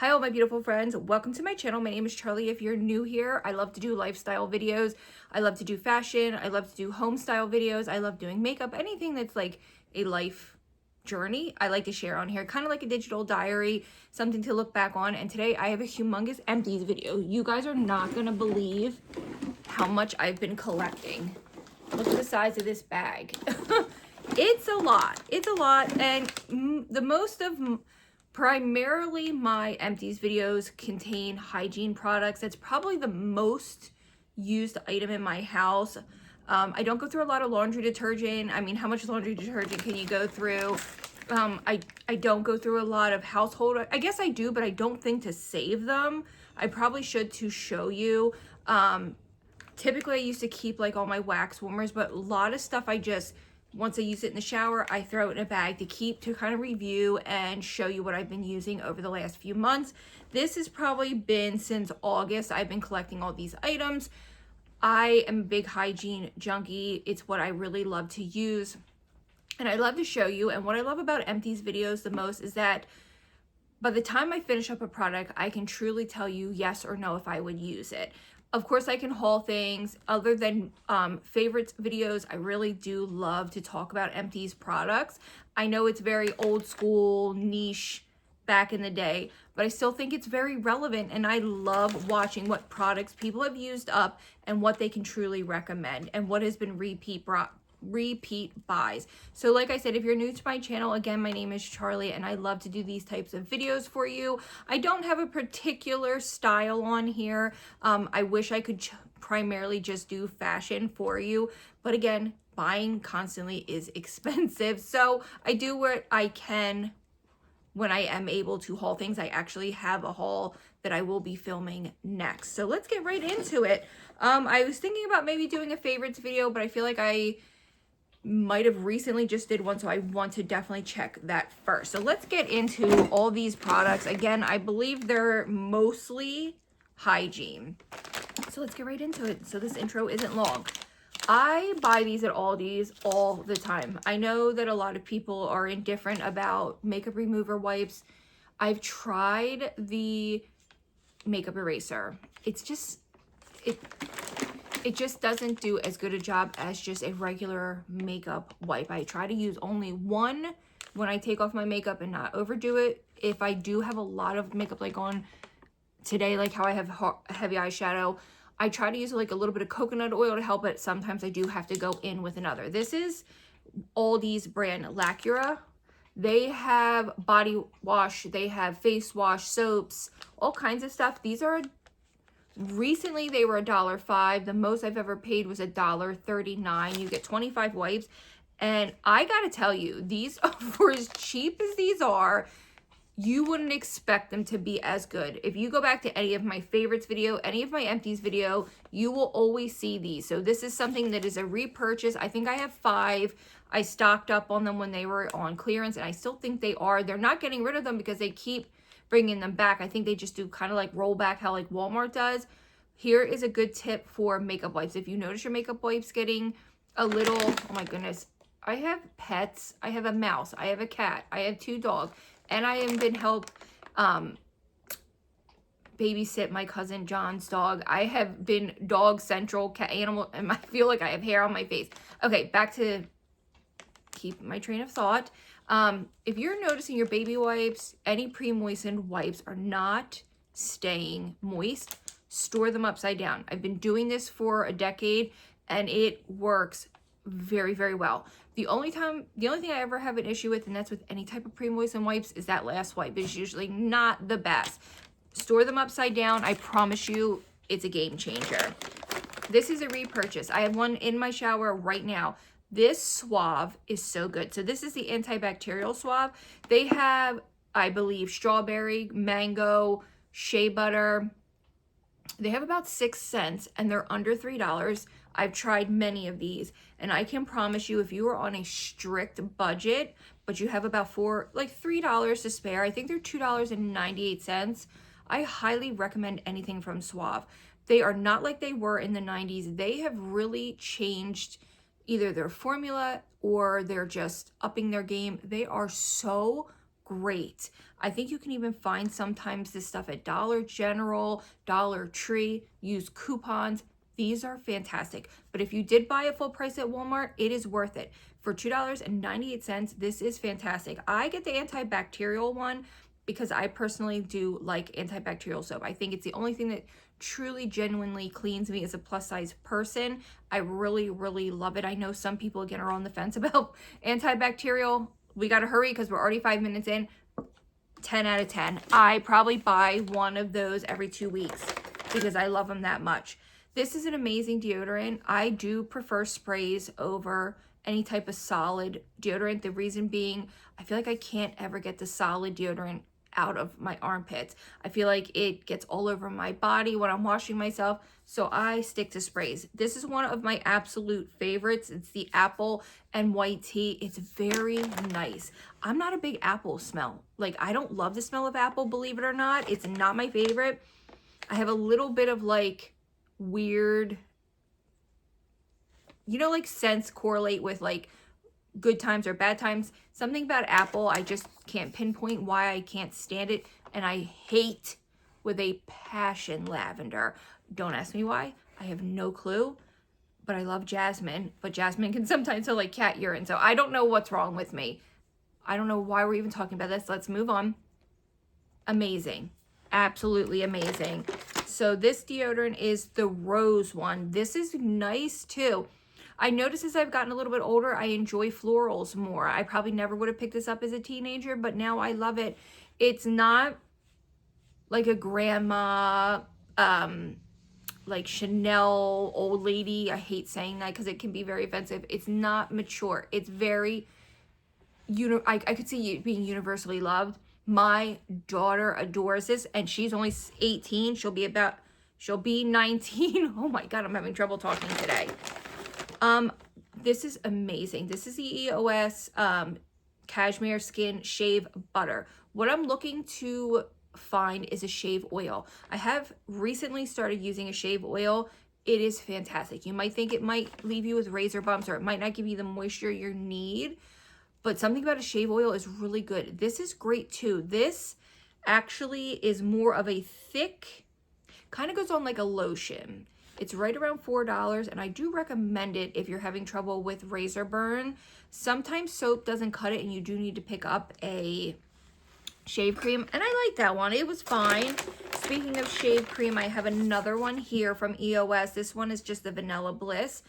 Hi all my beautiful friends, welcome to my channel. My name is Charlie. If you're new here, I love to do lifestyle videos. I love to do fashion. I love to do home style videos. I love doing makeup, anything that's like a life journey I like to share on here, kind of like a digital diary, something to look back on. And today I have a humongous empties video. You guys are not gonna believe how much I've been collecting. Look at the size of this bag. It's a lot. It's a lot. And primarily my empties videos contain hygiene products. That's probably the most used item in my house. I don't go through a lot of laundry detergent. I mean, how much laundry detergent can you go through? I don't go through a lot of household. I guess I do, but I don't think to save them. I probably should to show you. Typically I used to keep like all my wax warmers, but a lot of stuff once I use it in the shower, I throw it in a bag to keep, to kind of review and show you what I've been using over the last few months. This has probably been since August. I've been collecting all these items. I am a big hygiene junkie. It's what I really love to use. And I love to show you. And what I love about empties videos the most is that by the time I finish up a product, I can truly tell you yes or no if I would use it. Of course, I can haul things. Other than favorites videos, I really do love to talk about empties products. I know it's very old school, niche back in the day, but I still think it's very relevant, and I love watching what products people have used up and what they can truly recommend and what has been repeat buys. So like I said, if you're new to my channel, again, my name is Charlie and I love to do these types of videos for you. I don't have a particular style on here. I wish I could primarily just do fashion for you, but again, buying constantly is expensive. So I do what I can when I am able to haul things. I actually have a haul that I will be filming next. So let's get right into it. I was thinking about maybe doing a favorites video, but I feel like I might have recently just did one, so I want to definitely check that first. So let's get into all these products. Again, I believe they're mostly hygiene. So let's get right into it so this intro isn't long. I buy these at Aldi's all the time. I know that a lot of people are indifferent about makeup remover wipes. I've tried the makeup eraser. It just doesn't do as good a job as just a regular makeup wipe. I try to use only one when I take off my makeup and not overdo it. If I do have a lot of makeup like on today, like how I have heavy eyeshadow, I try to use like a little bit of coconut oil to help it. Sometimes I do have to go in with another. This is Aldi's brand Lacura. They have body wash, they have face wash, soaps, all kinds of stuff. These are recently they were $1.05. The most I've ever paid was $1.39. You get 25 wipes, and I gotta tell you, these for as cheap as these are, you wouldn't expect them to be as good. If you go back to any of my favorites video, any of my empties video, you will always see these. So this is something that is a repurchase. I think I have 5. I stocked up on them when they were on clearance, and I still think they are. They're not getting rid of them because they keep bringing them back. I think they just do kind of like rollback, how like Walmart does. Here is a good tip for makeup wipes. If you notice your makeup wipes getting a little, oh my goodness, I have pets. I have a mouse. I have a cat. I have 2 dogs. And I have been helped babysit my cousin John's dog. I have been dog central, cat animal, and I feel like I have hair on my face. Okay, back to keep my train of thought. If you're noticing your baby wipes, any pre-moistened wipes are not staying moist, store them upside down. I've been doing this for a decade and it works very, very well. The only thing I ever have an issue with, and that's with any type of pre-moistened wipes, is that last wipe. It's usually not the best. Store them upside down. I promise you, it's a game changer. This is a repurchase. I have one in my shower right now. This Suave is so good. So this is the antibacterial Suave. They have, I believe, strawberry, mango, shea butter. They have about 6 cents and they're under $3. I've tried many of these, and I can promise you, if you are on a strict budget, but you have about $3 to spare, I think they're $2.98. I highly recommend anything from Suave. They are not like they were in the 90s. They have really changed either their formula or they're just upping their game. They are so great. I think you can even find sometimes this stuff at Dollar General, Dollar Tree, use coupons. These are fantastic. But if you did buy a full price at Walmart, it is worth it. For $2.98, this is fantastic. I get the antibacterial one because I personally do like antibacterial soap. I think it's the only thing that truly genuinely cleans me as a plus size person. I really, really love it. I know some people again are on the fence about antibacterial. We got to hurry because we're already 5 minutes in. 10 out of 10. I probably buy one of those every 2 weeks because I love them that much. This is an amazing deodorant. I do prefer sprays over any type of solid deodorant. The reason being, I feel like I can't ever get the solid deodorant out of my armpits. I feel like it gets all over my body when I'm washing myself, so I stick to sprays. This is one of my absolute favorites. It's the apple and white tea. It's very nice. I'm not a big apple smell. Like, I don't love the smell of apple, believe it or not. It's not my favorite. I have a little bit of like weird, you know, like scents correlate with like good times or bad times. Something about apple, I just can't pinpoint why I can't stand it. And I hate with a passion lavender. Don't ask me why. I have no clue. But I love jasmine. But jasmine can sometimes smell like cat urine. So I don't know what's wrong with me. I don't know why we're even talking about this. Let's move on. Amazing. Absolutely amazing. So this deodorant is the rose one. This is nice too. I notice as I've gotten a little bit older, I enjoy florals more. I probably never would have picked this up as a teenager, but now I love it. It's not like a grandma, like Chanel old lady. I hate saying that because it can be very offensive. It's not mature. It's very, I could see it being universally loved. My daughter adores this, and she's only 18. She'll be 19. Oh my God, I'm having trouble talking today. This is amazing. This is the EOS Cashmere Skin Shave Butter. What I'm looking to find is a shave oil. I have recently started using a shave oil. It is fantastic. You might think it might leave you with razor bumps, or it might not give you the moisture you need, but something about a shave oil is really good. This is great too. This actually is more of a thick, kind of goes on like a lotion. It's right around $4, and I do recommend it if you're having trouble with razor burn. Sometimes soap doesn't cut it, and you do need to pick up a shave cream, and I like that one. It was fine. Speaking of shave cream, I have another one here from EOS. This one is just the Vanilla Bliss.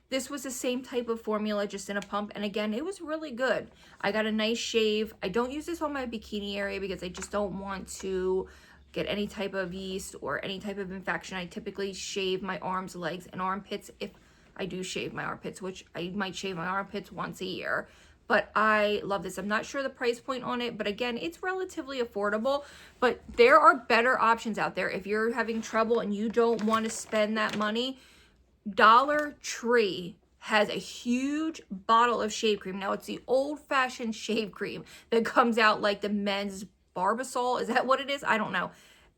This was the same type of formula, just in a pump, and again, it was really good. I got a nice shave. I don't use this on my bikini area because I just don't want to get any type of yeast or any type of infection. I typically shave my arms, legs, and armpits if I do shave my armpits, which I might shave my armpits once a year. But I love this. I'm not sure the price point on it, but again, it's relatively affordable. But there are better options out there. If you're having trouble and you don't want to spend that money, Dollar Tree has a huge bottle of shave cream. Now, it's the old-fashioned shave cream that comes out like the men's Barbasol. Is that what it is? I don't know.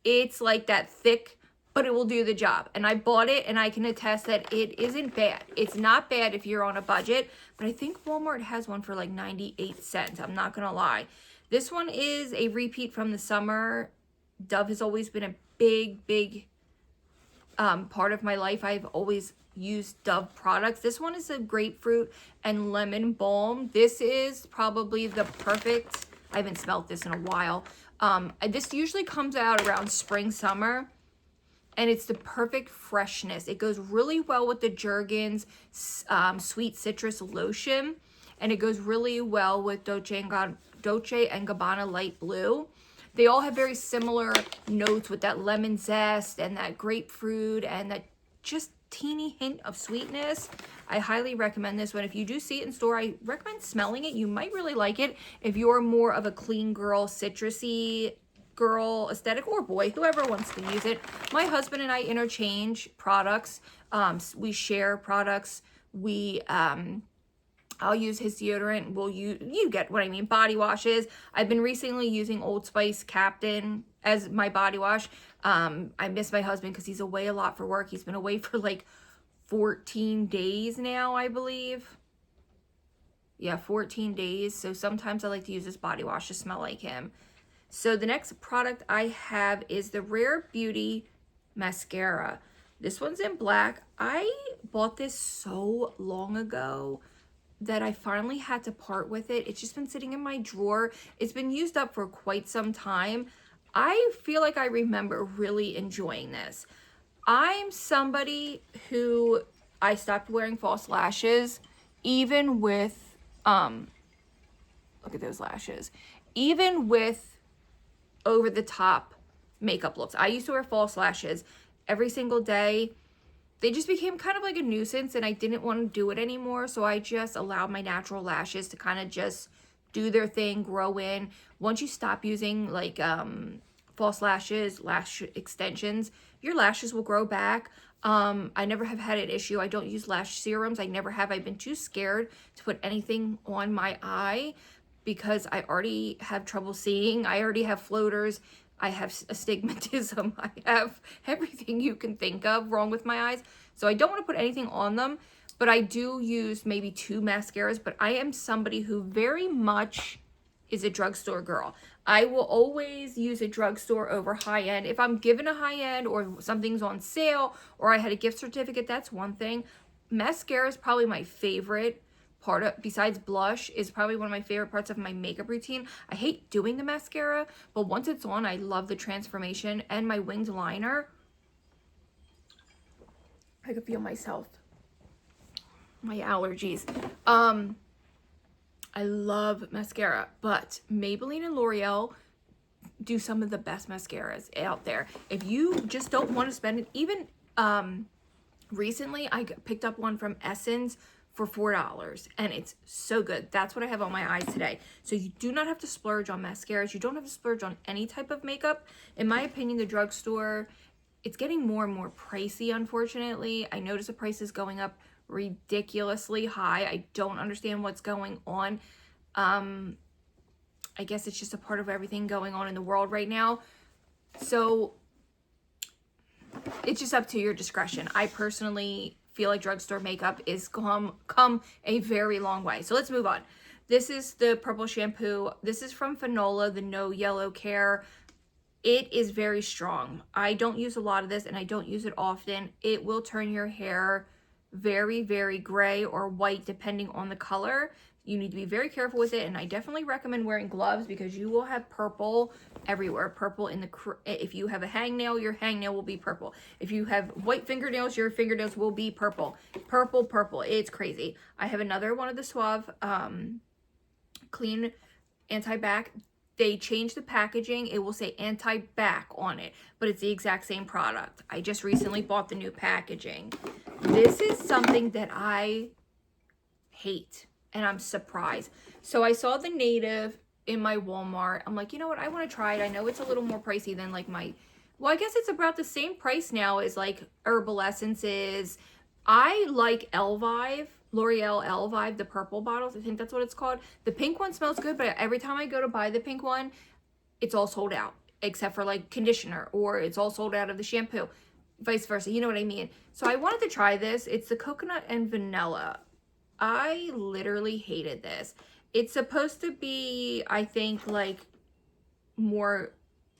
It's like that thick, but it will do the job. And I bought it, and I can attest that it isn't bad. It's not bad if you're on a budget, but I think Walmart has one for like 98 cents. I'm not going to lie. This one is a repeat from the summer. Dove has always been a big part of my life. I've always used Dove products. This one is a grapefruit and lemon balm. This is probably the perfect, I haven't smelled this in a while. This usually comes out around spring, summer, and it's the perfect freshness. It goes really well with the Jergens sweet citrus lotion, and it goes really well with Dolce & Gabbana light blue. They all have very similar notes with that lemon zest and that grapefruit and that just teeny hint of sweetness. I highly recommend this one. If you do see it in store, I recommend smelling it. You might really like it if you're more of a clean girl, citrusy girl aesthetic, or boy, whoever wants to use it. My husband and I interchange products. We share products. I'll use his deodorant. You get what I mean, body washes. I've been recently using Old Spice Captain as my body wash. I miss my husband because he's away a lot for work. He's been away for like 14 days now, I believe. Yeah, 14 days. So sometimes I like to use this body wash to smell like him. So the next product I have is the Rare Beauty mascara. This one's in black. I bought this so long ago that I finally had to part with it. It's just been sitting in my drawer. It's been used up for quite some time. I feel like I remember really enjoying this. I'm somebody who, I stopped wearing false lashes even with look at those lashes. Even with over the top makeup looks. I used to wear false lashes every single day. They just became kind of like a nuisance and I didn't want to do it anymore. So I just allowed my natural lashes to kind of just do their thing, grow in. Once you stop using like false lashes, lash extensions, your lashes will grow back. I never have had an issue. I don't use lash serums. I never have. I've been too scared to put anything on my eye because I already have trouble seeing. I already have floaters. I have astigmatism. I have everything you can think of wrong with my eyes. So I don't want to put anything on them, but I do use maybe 2 mascaras. But I am somebody who very much is a drugstore girl. I will always use a drugstore over high-end. If I'm given a high-end or something's on sale or I had a gift certificate, that's one thing. Mascara is probably my favorite part of, besides blush, is probably one of my favorite parts of my makeup routine. I hate doing the mascara, but once it's on, I love the transformation. And my winged liner, I could feel myself. My allergies. I love mascara, but Maybelline and L'Oreal do some of the best mascaras out there. If you just don't want to spend it, even recently I picked up one from Essence for $4 and it's so good. That's what I have on my eyes today. So you do not have to splurge on mascaras. You don't have to splurge on any type of makeup. In my opinion, the drugstore, it's getting more and more pricey, unfortunately. I notice the price is going up ridiculously high. I don't understand what's going on. I guess it's just a part of everything going on in the world right now. So it's just up to your discretion. I personally feel like drugstore makeup is come a very long way. So let's move on. This is the purple shampoo. This is from Fanola, the No Yellow Care. It is very strong. I don't use a lot of this and I don't use it often. It will turn your hair very, very gray or white depending on the color. You need to be very careful with it, and I definitely recommend wearing gloves because you will have purple everywhere. Purple in the, if you have a hangnail, your hangnail will be purple. If you have white fingernails, your fingernails will be purple. Purple, purple. It's crazy. I have another one of the Suave Clean Anti-Bac. They changed the packaging. It will say anti-bac on it, but it's the exact same product. I just recently bought the new packaging. This is something that I hate, and I'm surprised. So I saw the Native in my Walmart. I'm like, you know what? I want to try it. I know it's a little more pricey than like my, well, I guess it's about the same price now as like Herbal Essences. I like Elvive. L'Oreal Elvive, the purple bottles. I think that's what it's called. The pink one smells good, but every time I go to buy the pink one, it's all sold out, except for like conditioner, or it's all sold out of the shampoo, vice versa. You know what I mean? So I wanted to try this. It's the coconut and vanilla. I literally hated this. It's supposed to be, I think, like more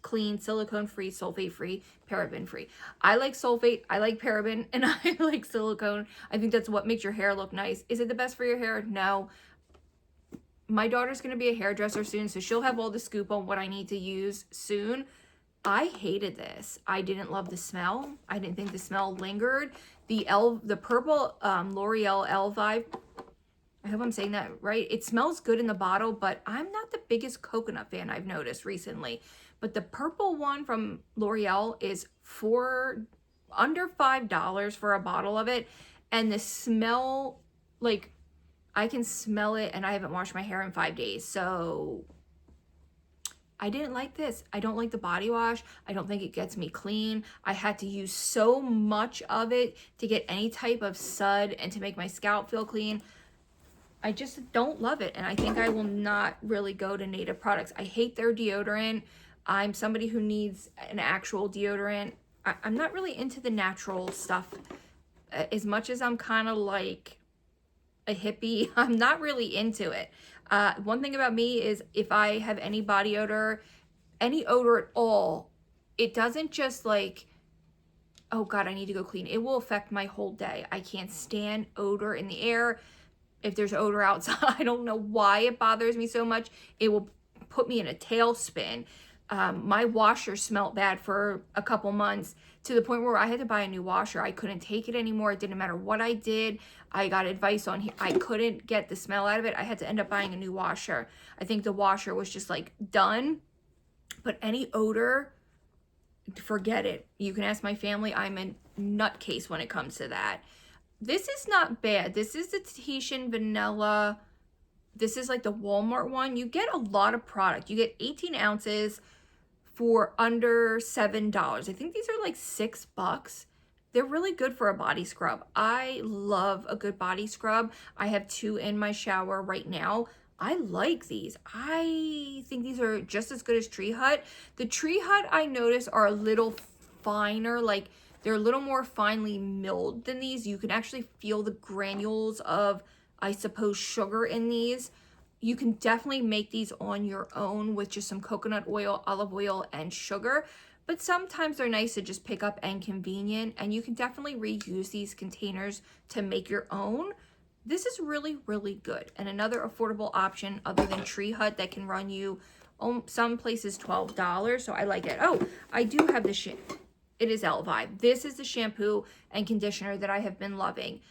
clean, silicone-free, sulfate-free, paraben-free. I like sulfate, I like paraben, and I like silicone. I think that's what makes your hair look nice. Is it the best for your hair? No. My daughter's going to be a hairdresser soon, so she'll have all the scoop on what I need to use soon. I hated this. I didn't love the smell. I didn't think the smell lingered. The purple L'Oreal Elvive, I hope I'm saying that right. It smells good in the bottle, but I'm not the biggest coconut fan, I've noticed recently. But the purple one from L'Oreal is under $5 for a bottle of it. And the smell, like, I can smell it, and I haven't washed my hair in 5 days. So I didn't like this. I don't like the body wash. I don't think it gets me clean. I had to use so much of it to get any type of sud and to make my scalp feel clean. I just don't love it, and I think I will not really go to Native products. I hate their deodorant. I'm somebody who needs an actual deodorant. I'm not really into the natural stuff as much as I'm kind of like a hippie. I'm not really into it. One thing about me is if I have any body odor, any odor at all, it doesn't just like, oh God, I need to go clean. It will affect my whole day. I can't stand odor in the air. If there's odor outside, I don't know why it bothers me so much. It will put me in a tailspin. My washer smelled bad for a couple months to the point where I had to buy a new washer. I couldn't take it anymore. It didn't matter what I did. I got advice on here. I couldn't get the smell out of it. I had to end up buying a new washer. I think the washer was just like done. But any odor, forget it. You can ask my family. I'm a nutcase when it comes to that. This is not bad. This is the Tahitian vanilla. This is like the Walmart one. You get a lot of product. You get 18 ounces for under $7. I think these are like $6. They're really good for a body scrub. I love a good body scrub. I have 2 in my shower right now. I like these. I think these are just as good as Tree Hut. The Tree Hut, I notice, are a little finer, like they're a little more finely milled than these. You can actually feel the granules of, I suppose, sugar in these. You can definitely make these on your own with just some coconut oil, olive oil, and sugar. But sometimes they're nice to just pick up and convenient. And you can definitely reuse these containers to make your own. This is really, really good. And another affordable option other than Tree Hut that can run you, some places $12. So I like it. Oh, I do have the it is Elvive. This is the shampoo and conditioner that I have been loving.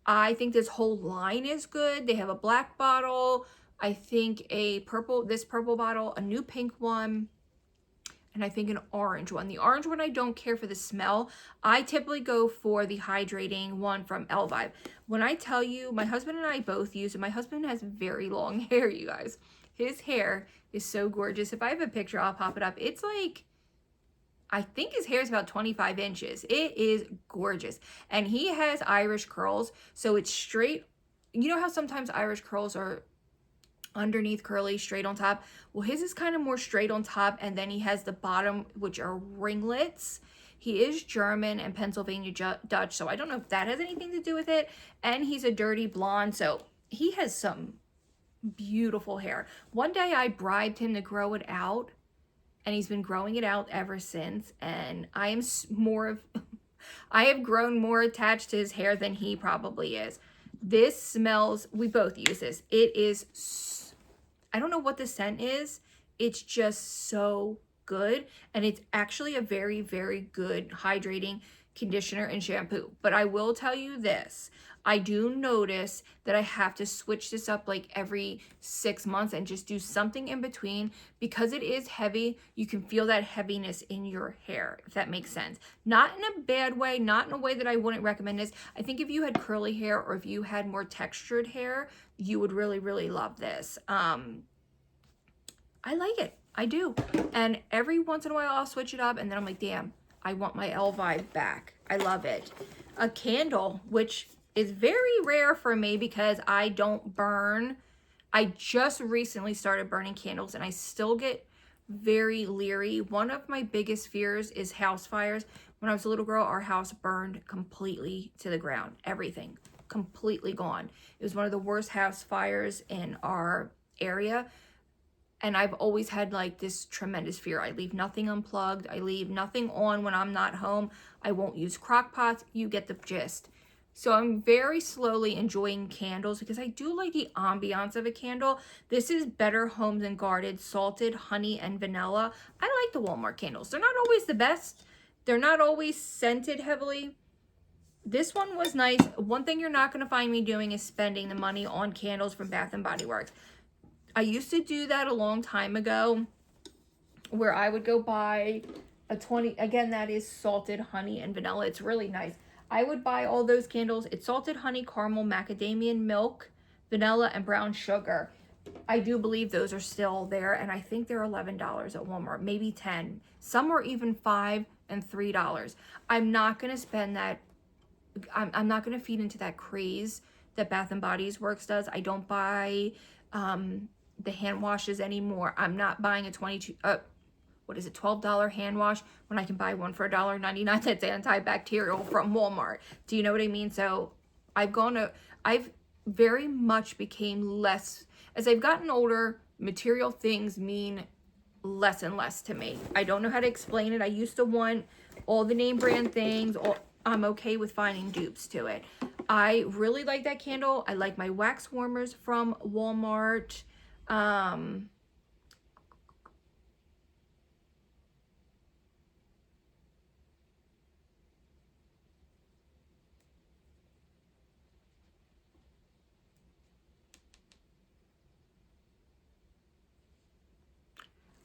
I think this whole line is good. They have a black bottle, I think this purple bottle, a new pink one, and I think an orange one. The orange one, I don't care for the smell. I typically go for the hydrating one from Elvive. When I tell you, my husband and I both use it. My husband has very long hair, you guys. His hair is so gorgeous. If I have a picture, I'll pop it up. It's like, I think his hair is about 25 inches. It is gorgeous. And he has Irish curls, so it's straight. You know how sometimes Irish curls are underneath curly, straight on top? Well, his is kind of more straight on top, and then he has the bottom, which are ringlets. He is German and Pennsylvania Dutch, so I don't know if that has anything to do with it. And he's a dirty blonde, so he has some beautiful hair. One day I bribed him to grow it out, and he's been growing it out ever since. And I am I have grown more attached to his hair than he probably is. This smells, we both use this. It is, I don't know what the scent is. It's just so good. And it's actually a very, very good hydrating conditioner and shampoo. But I will tell you this. I do notice that I have to switch this up like every 6 months and just do something in between, because it is heavy. You can feel that heaviness in your hair, if that makes sense. Not in a bad way, not in a way that I wouldn't recommend this. I think if you had curly hair or if you had more textured hair, you would really, really love this. I like it. I do. And every once in a while I'll switch it up, and then I'm like, damn, I want my Elvive back. I love it. A candle, which is very rare for me because I don't burn. I just recently started burning candles, and I still get very leery. One of my biggest fears is house fires. When I was a little girl, our house burned completely to the ground. Everything completely gone. It was one of the worst house fires in our area. And I've always had like this tremendous fear. I leave nothing unplugged. I leave nothing on when I'm not home. I won't use crock pots. You get the gist. So I'm very slowly enjoying candles because I do like the ambiance of a candle. This is Better Homes and Gardens Salted Honey and Vanilla. I like the Walmart candles. They're not always the best. They're not always scented heavily. This one was nice. One thing you're not going to find me doing is spending the money on candles from Bath & Body Works. I used to do that a long time ago, where I would go buy a 20, again, that is Salted Honey and Vanilla. It's really nice. I would buy all those candles. It's salted honey, caramel, macadamia milk, vanilla, and brown sugar. I do believe those are still there, and I think they're $11 at Walmart, maybe 10. Some are even $5 and $3. I'm not going to spend that. I'm not going to feed into that craze that Bath & Body Works does. I don't buy the hand washes anymore. I'm not buying a $12 hand wash when I can buy one for $1.99 that's antibacterial from Walmart. Do you know what I mean? So I've very much became less, as I've gotten older, material things mean less and less to me. I don't know how to explain it. I used to want all the name brand things. I'm okay with finding dupes to it. I really like that candle. I like my wax warmers from Walmart. I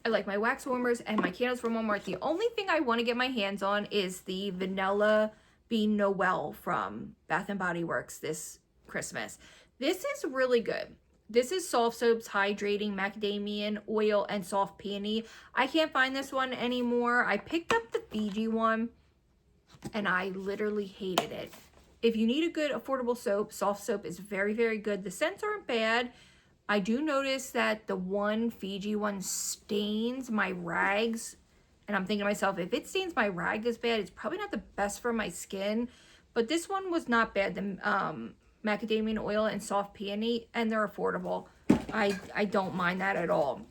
like my wax warmers and my candles from Walmart. The only thing I want to get my hands on is the Vanilla Bean Noel from Bath & Body Works this Christmas. This is really good. This is soft soaps, hydrating, macadamia oil, and soft peony. I can't find this one anymore. I picked up the Fiji one, and I literally hated it. If you need a good affordable soap, soft soap is very, very good. The scents aren't bad. I do notice that the one Fiji one stains my rags. And I'm thinking to myself, if it stains my rag this bad, it's probably not the best for my skin. But this one was not bad. The macadamia oil and soft peony, and they're affordable. I don't mind that at all.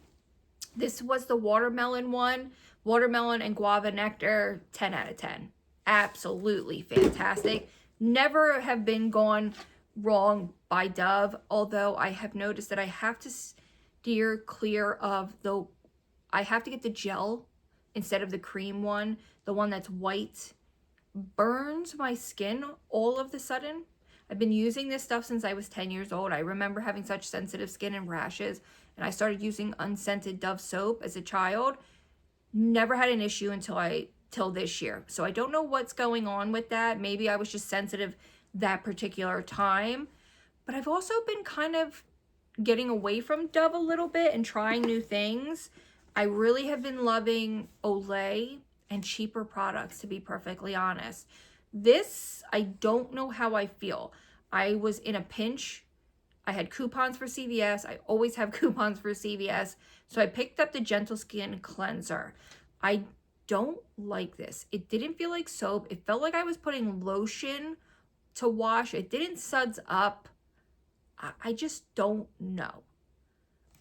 This was the watermelon one. Watermelon and guava nectar, 10 out of 10. Absolutely fantastic. Never have been gone wrong by Dove, although I have noticed that I have to steer clear of I have to get the gel instead of the cream one. The one that's white burns my skin all of the sudden. I've been using this stuff since I was 10 years old. I remember having such sensitive skin and rashes, and I started using unscented Dove soap as a child. Never had an issue till this year. So I don't know what's going on with that. Maybe I was just sensitive that particular time. But I've also been kind of getting away from Dove a little bit and trying new things. I really have been loving Olay and cheaper products, to be perfectly honest. This, I don't know how I feel. I was in a pinch. I had coupons for CVS. I always have coupons for CVS. So I picked up the Gentle Skin Cleanser. I don't like this. It didn't feel like soap. It felt like I was putting lotion to wash. It didn't suds up. I just don't know.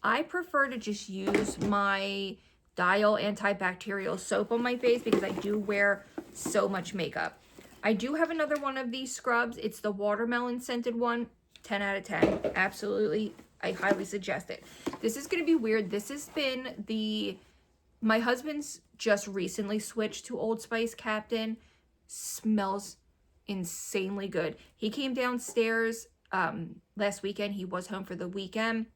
I prefer to just use my Dial antibacterial soap on my face because I do wear so much makeup. I do have another one of these scrubs. It's the watermelon scented one. 10 out of 10. Absolutely. I highly suggest it. This is going to be weird. This has been my husband's just recently switched to Old Spice Captain. Smells insanely good. He came downstairs last weekend. He was home for the weekend.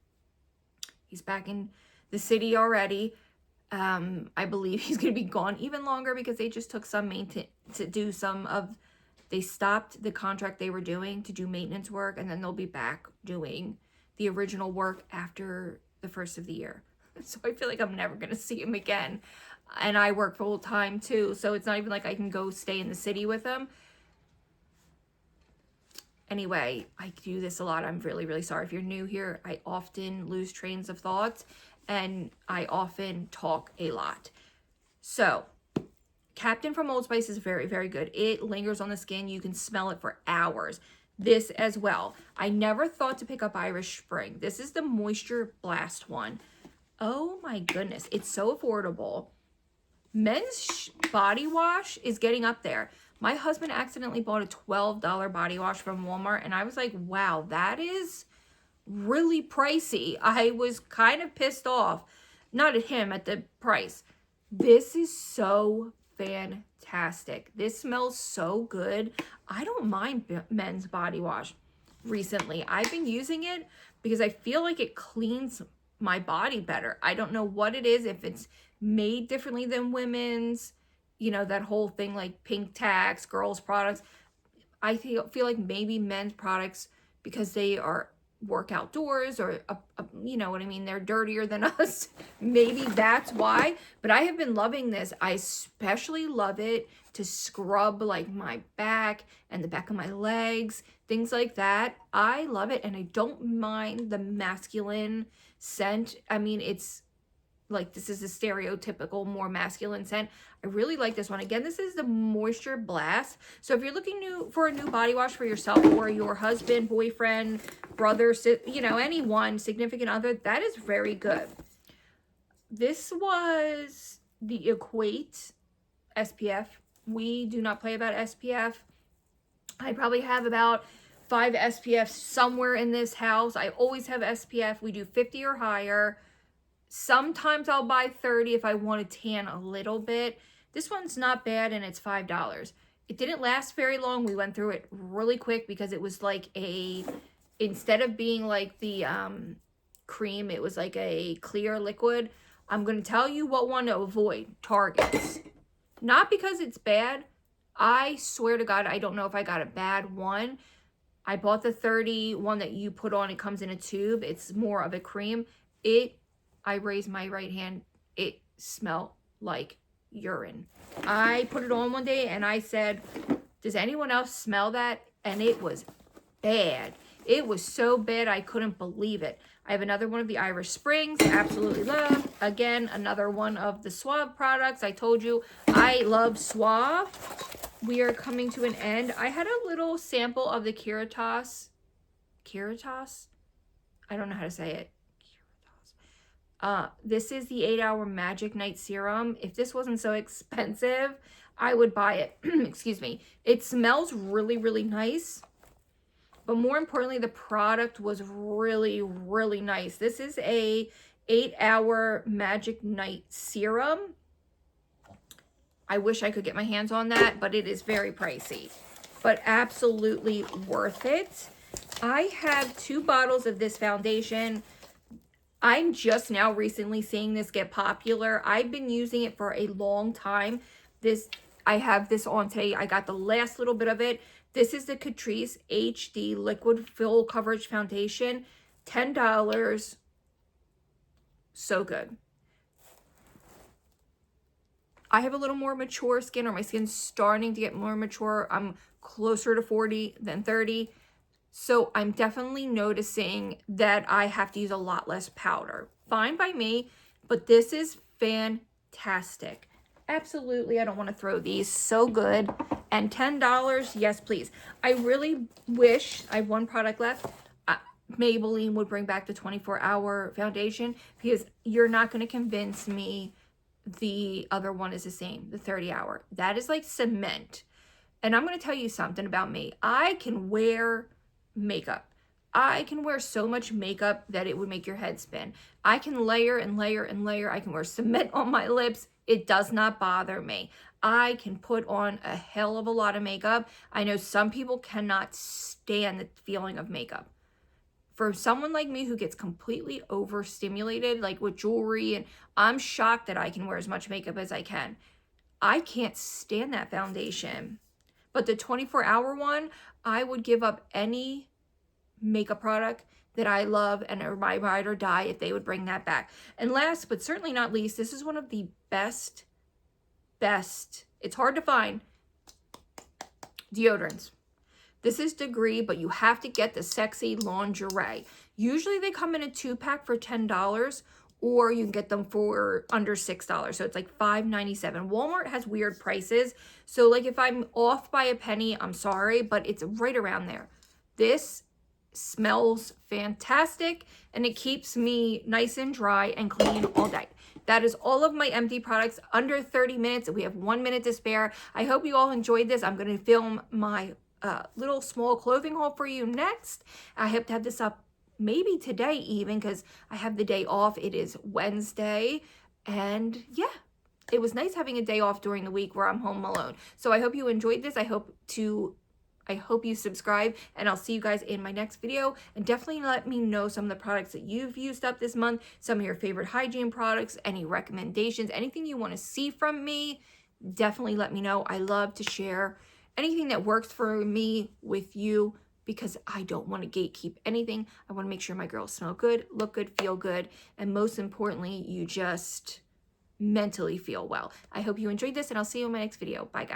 He's back in the city already. I believe he's going to be gone even longer because they just took some maintenance to do they stopped the contract they were doing to do maintenance work, and then they'll be back doing the original work after the first of the year. So I feel like I'm never going to see him again. And I work full time too, so it's not even like I can go stay in the city with him. Anyway, I do this a lot. I'm really, really sorry. If you're new here, I often lose trains of thought and I often talk a lot. So, Captain from Old Spice is very, very good. It lingers on the skin. You can smell it for hours. This as well. I never thought to pick up Irish Spring. This is the Moisture Blast one. Oh my goodness. It's so affordable. Men's body wash is getting up there. My husband accidentally bought a $12 body wash from Walmart, and I was like, wow, that is really pricey. I was kind of pissed off. Not at him, at the price. This is so fantastic. This smells so good. I don't mind men's body wash recently. I've been using it because I feel like it cleans my body better. I don't know what it is, if it's made differently than women's, you know, that whole thing like pink tax, girls products. I feel like maybe men's products, because they work outdoors or, you know what I mean, they're dirtier than us. Maybe that's why. But I have been loving this. I especially love it to scrub like my back and the back of my legs, things like that. I love it, and I don't mind the masculine scent. I mean, it's like this is a stereotypical more masculine scent. I really like this one. Again, this is the Moisture Blast. So if you're looking for a new body wash for yourself or your husband, boyfriend, brother, you know, anyone, significant other, that is very good. This was the Equate SPF. We do not play about SPF. I probably have about 5 SPFs somewhere in this house. I always have SPF. We do 50 or higher. Sometimes I'll buy 30 if I want to tan a little bit. This one's not bad, and it's $5. It didn't last very long. We went through it really quick because it was like instead of being like the cream, it was like a clear liquid. I'm going to tell you what one to avoid. Target's. Not because it's bad. I swear to God, I don't know if I got a bad one. I bought the 30 one that you put on. It comes in a tube. It's more of a cream. I raised my right hand. It smelled like urine. I put it on one day and I said, does anyone else smell that? And it was bad. It was so bad I couldn't believe it. I have another one of the Irish Springs. Absolutely love. Again, another one of the Suave products. I told you I love Suave. We are coming to an end. I had a little sample of the Keratos. Keratos? I don't know how to say it. This is the 8-Hour Magic Night Serum. If this wasn't so expensive, I would buy it. Excuse me. It smells really, really nice. But more importantly, the product was really, really nice. This is a 8-Hour Magic Night Serum. I wish I could get my hands on that, but it is very pricey. But absolutely worth it. I have 2 bottles of this foundation. I'm just now recently seeing this get popular. I've been using it for a long time. I have this on today. I got the last little bit of it. This is the Catrice HD Liquid Full Coverage Foundation. $10. So good. I have a little more mature skin, or my skin's starting to get more mature. I'm closer to 40 than 30. So I'm definitely noticing that I have to use a lot less powder. Fine by me, but this is fantastic. Absolutely, I don't want to throw these. So good. And $10, yes, please. I really wish, I have one product left. Maybelline would bring back the 24-hour foundation, because you're not going to convince me the other one is the same, the 30-hour. That is like cement. And I'm going to tell you something about me. I can wear makeup. I can wear so much makeup that it would make your head spin. I can layer and layer and layer. I can wear cement on my lips. It does not bother me. I can put on a hell of a lot of makeup. I know some people cannot stand the feeling of makeup. For someone like me who gets completely overstimulated, like with jewelry, and I'm shocked that I can wear as much makeup as I can. I can't stand that foundation. But the 24-hour one, I would give up any makeup product that I love and my ride or die if they would bring that back. And last but certainly not least, this is one of the best, it's hard to find, deodorants. This is Degree, but you have to get the Sexy Lingerie. Usually they come in a 2-pack for $10, or you can get them for under $6. So it's like $5.97. Walmart has weird prices. So like if I'm off by a penny, I'm sorry, but it's right around there. This smells fantastic, and it keeps me nice and dry and clean all day. That is all of my Empty products, under 30 minutes. We have 1 minute to spare. I hope you all enjoyed this. I'm going to film my little small clothing haul for you next. I hope to have this up maybe today even, because I have the day off. It is Wednesday, and yeah, it was nice having a day off during the week where I'm home alone. So I hope you enjoyed this. I hope you subscribe, and I'll see you guys in my next video. And definitely let me know some of the products that you've used up this month, some of your favorite hygiene products, any recommendations, anything you want to see from me. Definitely let me know. I love to share anything that works for me with you, because I don't want to gatekeep anything. I want to make sure my girls smell good, look good, feel good, and most importantly, you just mentally feel well. I hope you enjoyed this, and I'll see you in my next video. Bye, guys.